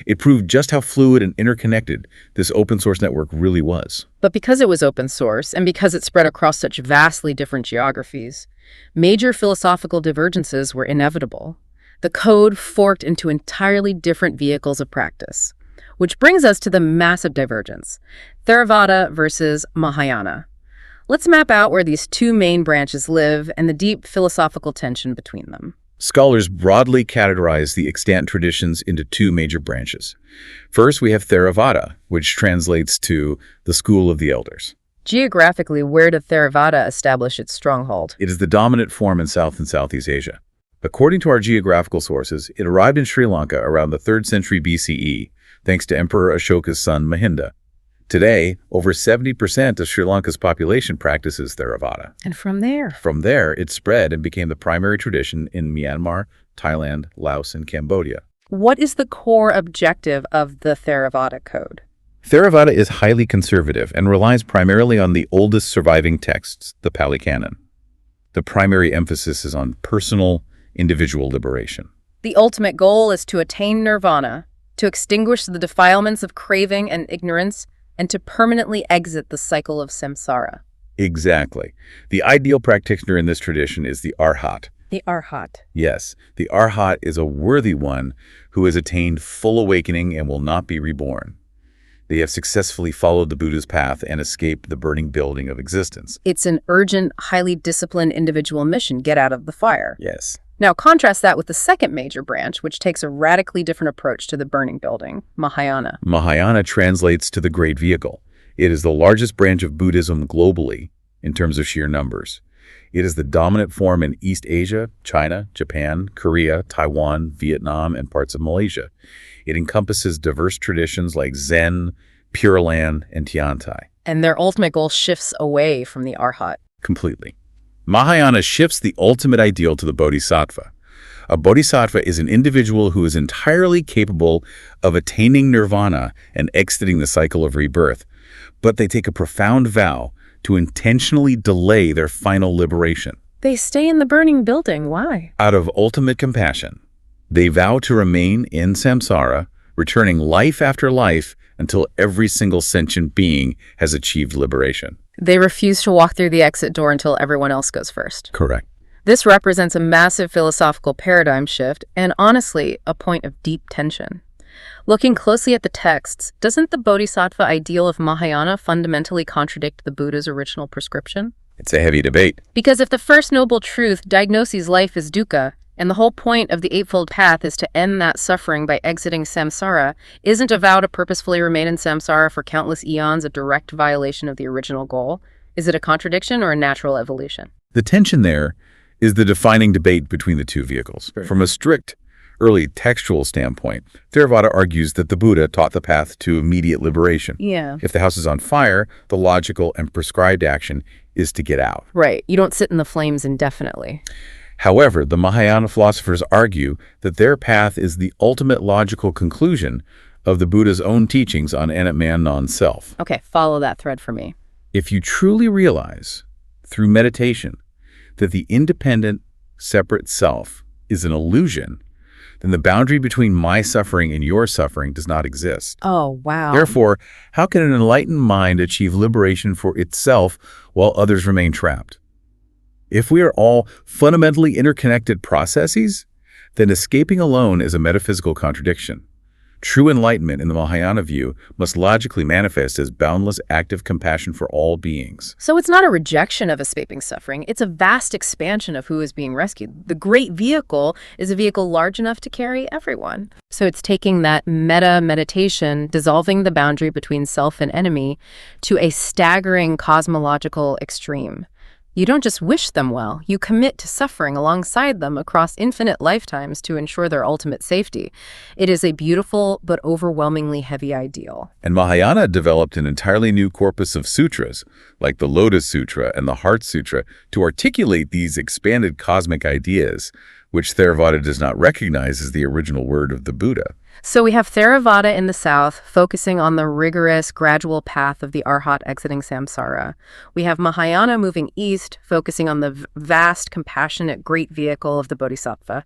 [SPEAKER 2] It proved just how fluid and interconnected this open source network really was.
[SPEAKER 1] But because it was open source, and because it spread across such vastly different geographies, major philosophical divergences were inevitable. The code forked into entirely different vehicles of practice, which brings us to the massive divergence: Theravada versus Mahayana. Let's map out where these two main branches live and the deep philosophical tension between them.
[SPEAKER 2] Scholars broadly categorize the extant traditions into two major branches. First, we have Theravada, which translates to the School of the Elders.
[SPEAKER 1] Geographically, where did Theravada establish its stronghold?
[SPEAKER 2] It is the dominant form in South and Southeast Asia. According to our geographical sources, it arrived in Sri Lanka around the 3rd century BCE, thanks to Emperor Ashoka's son Mahinda. Today, over 70% of Sri Lanka's population practices Theravada.
[SPEAKER 1] And from there?
[SPEAKER 2] From there, it spread and became the primary tradition in Myanmar, Thailand, Laos, and Cambodia.
[SPEAKER 1] What is the core objective of the Theravada code?
[SPEAKER 2] Theravada is highly conservative and relies primarily on the oldest surviving texts, the Pali Canon. The primary emphasis is on personal, individual liberation.
[SPEAKER 1] The ultimate goal is to attain nirvana, to extinguish the defilements of craving and ignorance, and to permanently exit the cycle of samsara.
[SPEAKER 2] Exactly. The ideal practitioner in this tradition is the Arhat.
[SPEAKER 1] The Arhat.
[SPEAKER 2] Yes, the Arhat is a worthy one who has attained full awakening and will not be reborn. They have successfully followed the Buddha's path and escaped the burning building of existence.
[SPEAKER 1] It's an urgent, highly disciplined individual mission: get out of the fire.
[SPEAKER 2] Yes.
[SPEAKER 1] Now contrast that with the second major branch, which takes a radically different approach to the burning building, Mahayana.
[SPEAKER 2] Mahayana translates to the Great Vehicle. It is the largest branch of Buddhism globally in terms of sheer numbers. It is the dominant form in East Asia, China, Japan, Korea, Taiwan, Vietnam, and parts of Malaysia. It encompasses diverse traditions like Zen, Pure Land, and Tiantai.
[SPEAKER 1] And their ultimate goal shifts away from the Arhat.
[SPEAKER 2] Completely. Mahayana shifts the ultimate ideal to the bodhisattva. A bodhisattva is an individual who is entirely capable of attaining nirvana and exiting the cycle of rebirth, but they take a profound vow to intentionally delay their final liberation.
[SPEAKER 1] They stay in the burning building. Why?
[SPEAKER 2] Out of ultimate compassion, they vow to remain in samsara, returning life after life until every single sentient being has achieved liberation.
[SPEAKER 1] They refuse to walk through the exit door until everyone else goes first.
[SPEAKER 2] Correct.
[SPEAKER 1] This represents a massive philosophical paradigm shift and, honestly, a point of deep tension. Looking closely at the texts, doesn't the bodhisattva ideal of Mahayana fundamentally contradict the Buddha's original prescription?
[SPEAKER 2] It's a heavy debate.
[SPEAKER 1] Because if the first noble truth diagnoses life as dukkha, And the whole point of the Eightfold Path is to end that suffering by exiting samsara. Isn't a vow to purposefully remain in samsara for countless eons a direct violation of the original goal? Is it a contradiction or a natural evolution?
[SPEAKER 2] The tension there is the defining debate between the two vehicles. Sure. From a strict early textual standpoint, Theravada argues that the Buddha taught the path to immediate liberation.
[SPEAKER 1] Yeah.
[SPEAKER 2] If the house is on fire, the logical and prescribed action is to get out.
[SPEAKER 1] Right. You don't sit in the flames indefinitely.
[SPEAKER 2] However, the Mahayana philosophers argue that their path is the ultimate logical conclusion of the Buddha's own teachings on man, non-self.
[SPEAKER 1] Okay, follow that thread for me.
[SPEAKER 2] If you truly realize, through meditation, that the independent, separate self is an illusion, then the boundary between my suffering and your suffering does not exist.
[SPEAKER 1] Oh, wow.
[SPEAKER 2] Therefore, how can an enlightened mind achieve liberation for itself while others remain trapped? If we are all fundamentally interconnected processes, then escaping alone is a metaphysical contradiction. True enlightenment in the Mahayana view must logically manifest as boundless active compassion for all beings.
[SPEAKER 1] So it's not a rejection of escaping suffering. It's a vast expansion of who is being rescued. The great vehicle is a vehicle large enough to carry everyone. So it's taking that meta meditation, dissolving the boundary between self and enemy, to a staggering cosmological extreme. You don't just wish them well, you commit to suffering alongside them across infinite lifetimes to ensure their ultimate safety. It is a beautiful but overwhelmingly heavy ideal.
[SPEAKER 2] And Mahayana developed an entirely new corpus of sutras, like the Lotus Sutra and the Heart Sutra, to articulate these expanded cosmic ideas, which Theravada does not recognize as the original word of the Buddha.
[SPEAKER 1] So we have Theravada in the south, focusing on the rigorous, gradual path of the Arhat exiting samsara. We have Mahayana moving east, focusing on the vast, compassionate, great vehicle of the Bodhisattva.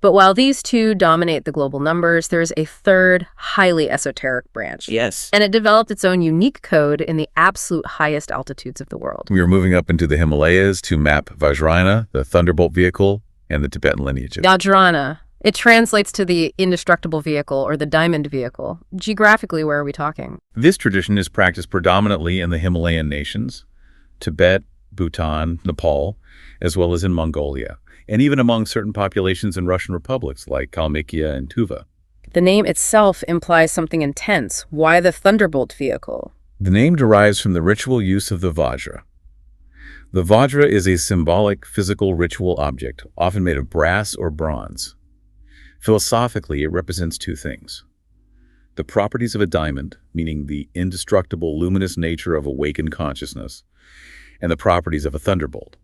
[SPEAKER 1] But while these two dominate the global numbers, there's a third, highly esoteric branch.
[SPEAKER 3] Yes.
[SPEAKER 1] And it developed its own unique code in the absolute highest altitudes of the world.
[SPEAKER 2] We are moving up into the Himalayas to map Vajrayana, the Thunderbolt vehicle, and the Tibetan lineages.
[SPEAKER 1] Vajrayana. It translates to the indestructible vehicle or the diamond vehicle. Geographically, where are we talking?
[SPEAKER 2] This tradition is practiced predominantly in the Himalayan nations, Tibet, Bhutan, Nepal, as well as in Mongolia, and even among certain populations in Russian republics like Kalmykia and Tuva.
[SPEAKER 1] The name itself implies something intense. Why the Thunderbolt vehicle?
[SPEAKER 2] The name derives from the ritual use of the Vajra. The Vajra is a symbolic physical ritual object, often made of brass or bronze. Philosophically, it represents two things: the properties of a diamond, meaning the indestructible, luminous nature of awakened consciousness, and the properties of a thunderbolt.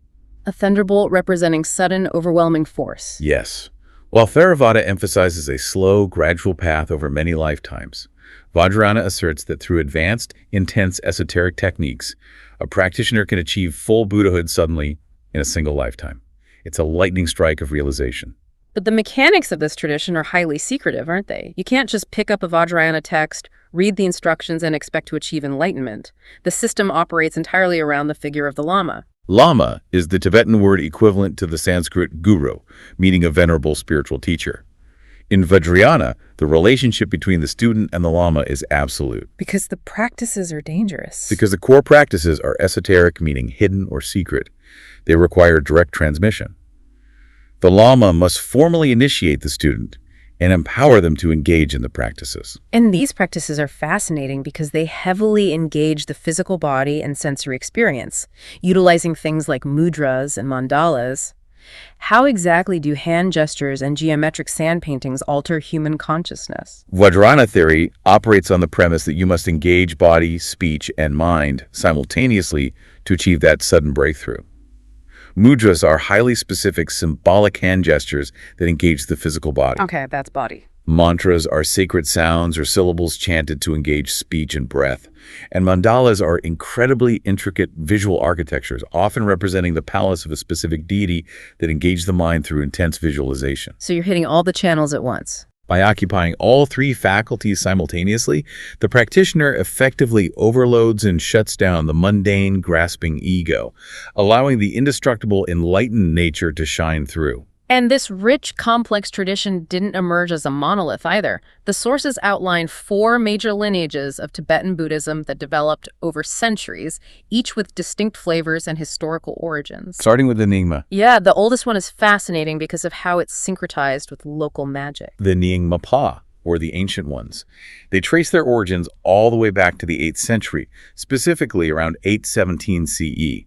[SPEAKER 1] A thunderbolt representing sudden, overwhelming force.
[SPEAKER 2] Yes. While Theravada emphasizes a slow, gradual path over many lifetimes, Vajrayana asserts that through advanced, intense esoteric techniques, a practitioner can achieve full Buddhahood suddenly in a single lifetime. It's a lightning strike of realization.
[SPEAKER 1] But the mechanics of this tradition are highly secretive, aren't they? You can't just pick up a Vajrayana text, read the instructions, and expect to achieve enlightenment. The system operates entirely around the figure of the Lama.
[SPEAKER 2] Lama is the Tibetan word equivalent to the Sanskrit guru, meaning a venerable spiritual teacher. In Vajrayana, the relationship between the student and the Lama is absolute.
[SPEAKER 1] Because the practices are dangerous.
[SPEAKER 2] Because the core practices are esoteric, meaning hidden or secret. They require direct transmission. The Lama must formally initiate the student and empower them to engage in the practices.
[SPEAKER 1] And these practices are fascinating because they heavily engage the physical body and sensory experience, utilizing things like mudras and mandalas. How exactly do hand gestures and geometric sand paintings alter human consciousness?
[SPEAKER 2] Vajrayana theory operates on the premise that you must engage body, speech, and mind simultaneously to achieve that sudden breakthrough. Mudras are highly specific, symbolic hand gestures that engage the physical body.
[SPEAKER 1] Okay, that's body.
[SPEAKER 2] Mantras are sacred sounds or syllables chanted to engage speech and breath. And mandalas are incredibly intricate visual architectures, often representing the palace of a specific deity that engage the mind through intense visualization.
[SPEAKER 1] So you're hitting all the channels at once.
[SPEAKER 2] By occupying all three faculties simultaneously, the practitioner effectively overloads and shuts down the mundane, grasping ego, allowing the indestructible, enlightened nature to shine through.
[SPEAKER 1] And this rich, complex tradition didn't emerge as a monolith either. The sources outline 4 major lineages of Tibetan Buddhism that developed over centuries, each with distinct flavors and historical origins.
[SPEAKER 2] Starting with the Nyingma.
[SPEAKER 1] Yeah, the oldest one is fascinating because of how it's syncretized with local magic.
[SPEAKER 2] The Nyingma Pa, or the Ancient Ones. They trace their origins all the way back to the 8th century, specifically around 817 CE.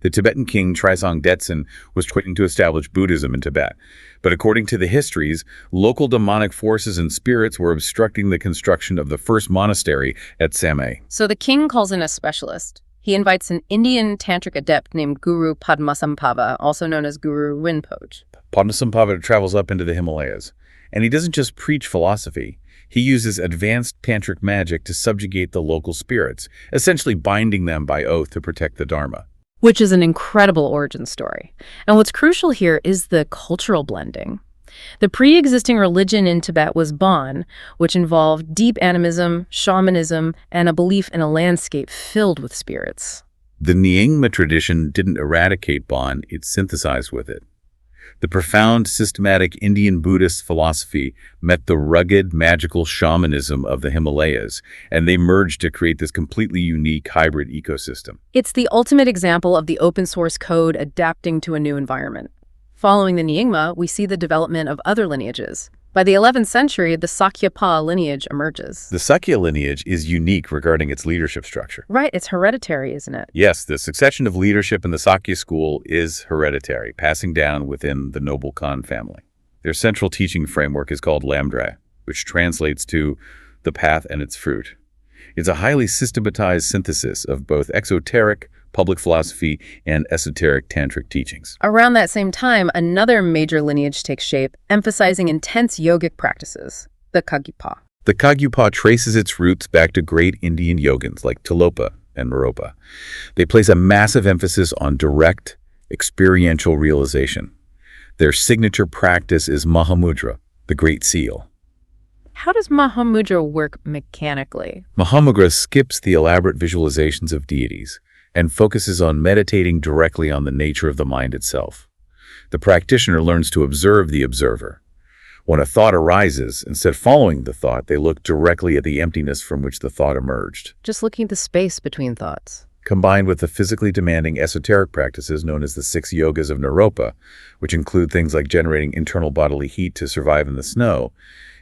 [SPEAKER 2] The Tibetan king Trisong Detsen was trying to establish Buddhism in Tibet. But according to the histories, local demonic forces and spirits were obstructing the construction of the first monastery at Samye.
[SPEAKER 1] So the king calls in a specialist. He invites an Indian tantric adept named Guru Padmasambhava, also known as Guru Rinpoche.
[SPEAKER 2] Padmasambhava travels up into the Himalayas. And he doesn't just preach philosophy. He uses advanced tantric magic to subjugate the local spirits, essentially binding them by oath to protect the Dharma.
[SPEAKER 1] Which is an incredible origin story. And what's crucial here is the cultural blending. The pre-existing religion in Tibet was Bon, which involved deep animism, shamanism, and a belief in a landscape filled with spirits.
[SPEAKER 2] The Nyingma tradition didn't eradicate Bon, it synthesized with it. The profound, systematic Indian Buddhist philosophy met the rugged, magical shamanism of the Himalayas, and they merged to create this completely unique hybrid ecosystem.
[SPEAKER 1] It's the ultimate example of the open source code adapting to a new environment. Following the Nyingma, we see the development of other lineages. By the 11th century, the Sakyapa lineage emerges.
[SPEAKER 2] The Sakya lineage is unique regarding its leadership structure.
[SPEAKER 1] Right, it's hereditary, isn't it?
[SPEAKER 2] Yes, the succession of leadership in the Sakya school is hereditary, passing down within the noble Khan family. Their central teaching framework is called Lamdra, which translates to the path and its fruit. It's a highly systematized synthesis of both exoteric, public philosophy, and esoteric tantric teachings.
[SPEAKER 1] Around that same time, another major lineage takes shape, emphasizing intense yogic practices, the Kagyupa.
[SPEAKER 2] The Kagyupa traces its roots back to great Indian yogins like Tilopa and Miropa. They place a massive emphasis on direct, experiential realization. Their signature practice is Mahamudra, the Great Seal.
[SPEAKER 1] How does Mahamudra work mechanically?
[SPEAKER 2] Mahamudra skips the elaborate visualizations of deities and focuses on meditating directly on the nature of the mind itself. The practitioner learns to observe the observer. When a thought arises, instead of following the thought, they look directly at the emptiness from which the thought emerged.
[SPEAKER 1] Just looking at the space between thoughts.
[SPEAKER 2] Combined with the physically demanding esoteric practices known as the 6 yogas of Naropa, which include things like generating internal bodily heat to survive in the snow,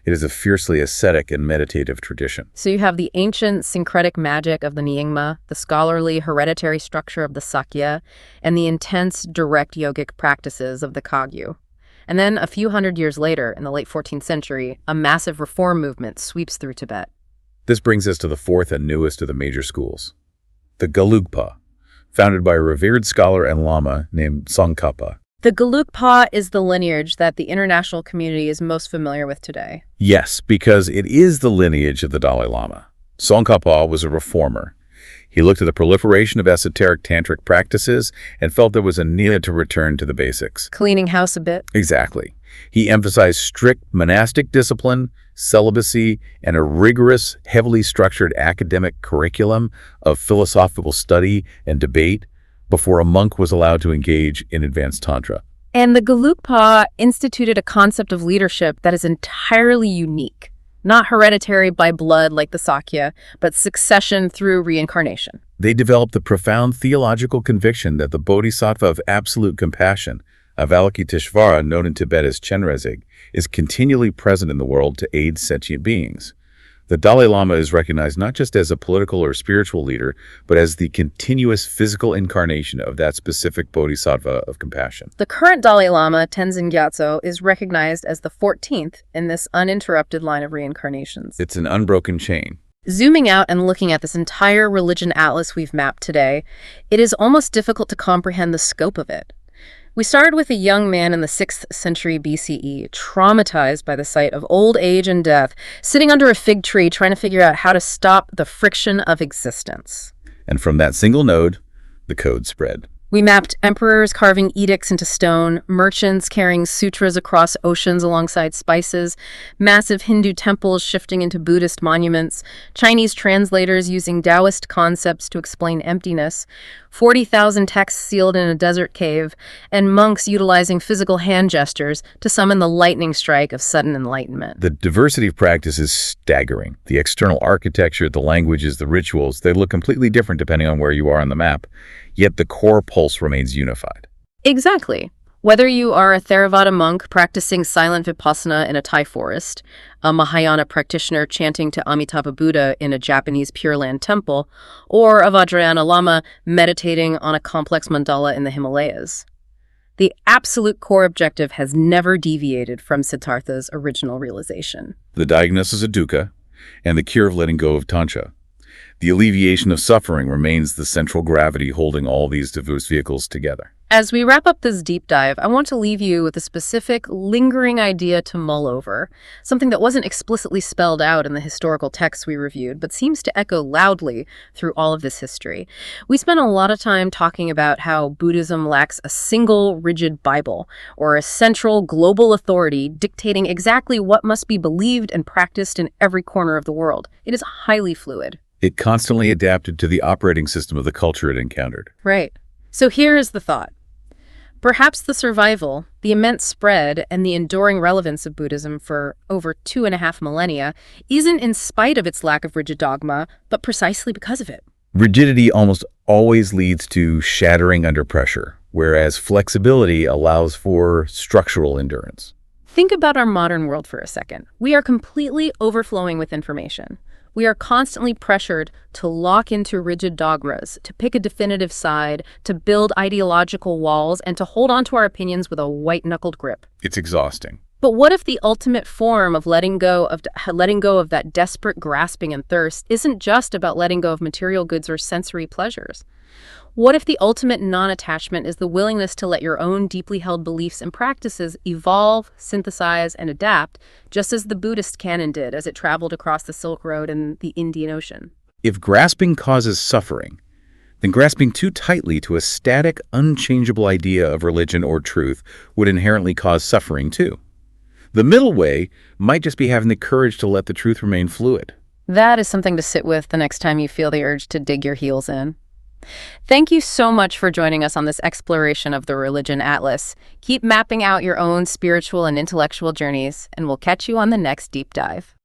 [SPEAKER 2] it is a fiercely ascetic and meditative tradition.
[SPEAKER 1] So you have the ancient syncretic magic of the Nyingma, the scholarly hereditary structure of the Sakya, and the intense direct yogic practices of the Kagyu. And then a few hundred years later, in the late 14th century, a massive reform movement sweeps through Tibet.
[SPEAKER 2] This brings us to the 4th and newest of the major schools, the Gelugpa, founded by a revered scholar and lama named Tsongkhapa.
[SPEAKER 1] The Gelugpa is the lineage that the international community is most familiar with today.
[SPEAKER 2] Yes, because it is the lineage of the Dalai Lama. Tsongkhapa was a reformer. He looked at the proliferation of esoteric tantric practices and felt there was a need to return to the basics.
[SPEAKER 1] Cleaning house a bit?
[SPEAKER 2] Exactly. He emphasized strict monastic discipline, celibacy, and a rigorous, heavily structured academic curriculum of philosophical study and debate before a monk was allowed to engage in advanced tantra.
[SPEAKER 1] And the Gelugpa instituted a concept of leadership that is entirely unique. Not hereditary by blood like the Sakya, but succession through reincarnation.
[SPEAKER 2] They developed the profound theological conviction that the bodhisattva of absolute compassion, Avalokiteshvara, known in Tibet as Chenrezig, is continually present in the world to aid sentient beings. The Dalai Lama is recognized not just as a political or spiritual leader, but as the continuous physical incarnation of that specific bodhisattva of compassion.
[SPEAKER 1] The current Dalai Lama, Tenzin Gyatso, is recognized as the 14th in this uninterrupted line of reincarnations.
[SPEAKER 2] It's an unbroken chain.
[SPEAKER 1] Zooming out and looking at this entire religion atlas we've mapped today, it is almost difficult to comprehend the scope of it. We started with a young man in the 6th century BCE, traumatized by the sight of old age and death, sitting under a fig tree trying to figure out how to stop the friction of existence.
[SPEAKER 2] And from that single node, the code spread.
[SPEAKER 1] We mapped emperors carving edicts into stone, merchants carrying sutras across oceans alongside spices, massive Hindu temples shifting into Buddhist monuments, Chinese translators using Taoist concepts to explain emptiness, 40,000 texts sealed in a desert cave, and monks utilizing physical hand gestures to summon the lightning strike of sudden enlightenment.
[SPEAKER 2] The diversity of practice is staggering. The external architecture, the languages, the rituals, they look completely different depending on where you are on the map. Yet the core pulse remains unified.
[SPEAKER 1] Exactly. Whether you are a Theravada monk practicing silent vipassana in a Thai forest, a Mahayana practitioner chanting to Amitabha Buddha in a Japanese Pure Land temple, or a Vajrayana Lama meditating on a complex mandala in the Himalayas, the absolute core objective has never deviated from Siddhartha's original realization.
[SPEAKER 2] The diagnosis of dukkha and the cure of letting go of tancha. The alleviation of suffering remains the central gravity holding all these diverse vehicles together.
[SPEAKER 1] As we wrap up this deep dive, I want to leave you with a specific, lingering idea to mull over, something that wasn't explicitly spelled out in the historical texts we reviewed, but seems to echo loudly through all of this history. We spent a lot of time talking about how Buddhism lacks a single, rigid Bible, or a central, global authority dictating exactly what must be believed and practiced in every corner of the world. It is highly fluid.
[SPEAKER 2] It constantly adapted to the operating system of the culture it encountered.
[SPEAKER 1] Right. So here is the thought. Perhaps the survival, the immense spread, and the enduring relevance of Buddhism for over 2.5 millennia isn't in spite of its lack of rigid dogma, but precisely because of it.
[SPEAKER 2] Rigidity almost always leads to shattering under pressure, whereas flexibility allows for structural endurance.
[SPEAKER 1] Think about our modern world for a second. We are completely overflowing with information. We are constantly pressured to lock into rigid dogmas, to pick a definitive side, to build ideological walls, and to hold on to our opinions with a white-knuckled grip.
[SPEAKER 2] It's exhausting.
[SPEAKER 1] But what if the ultimate form of letting go of that desperate grasping and thirst isn't just about letting go of material goods or sensory pleasures? What if the ultimate non-attachment is the willingness to let your own deeply held beliefs and practices evolve, synthesize, and adapt, just as the Buddhist canon did as it traveled across the Silk Road and the Indian Ocean?
[SPEAKER 2] If grasping causes suffering, then grasping too tightly to a static, unchangeable idea of religion or truth would inherently cause suffering too. The middle way might just be having the courage to let the truth remain fluid.
[SPEAKER 1] That is something to sit with the next time you feel the urge to dig your heels in. Thank you so much for joining us on this exploration of the Religion Atlas. Keep mapping out your own spiritual and intellectual journeys, and we'll catch you on the next deep dive.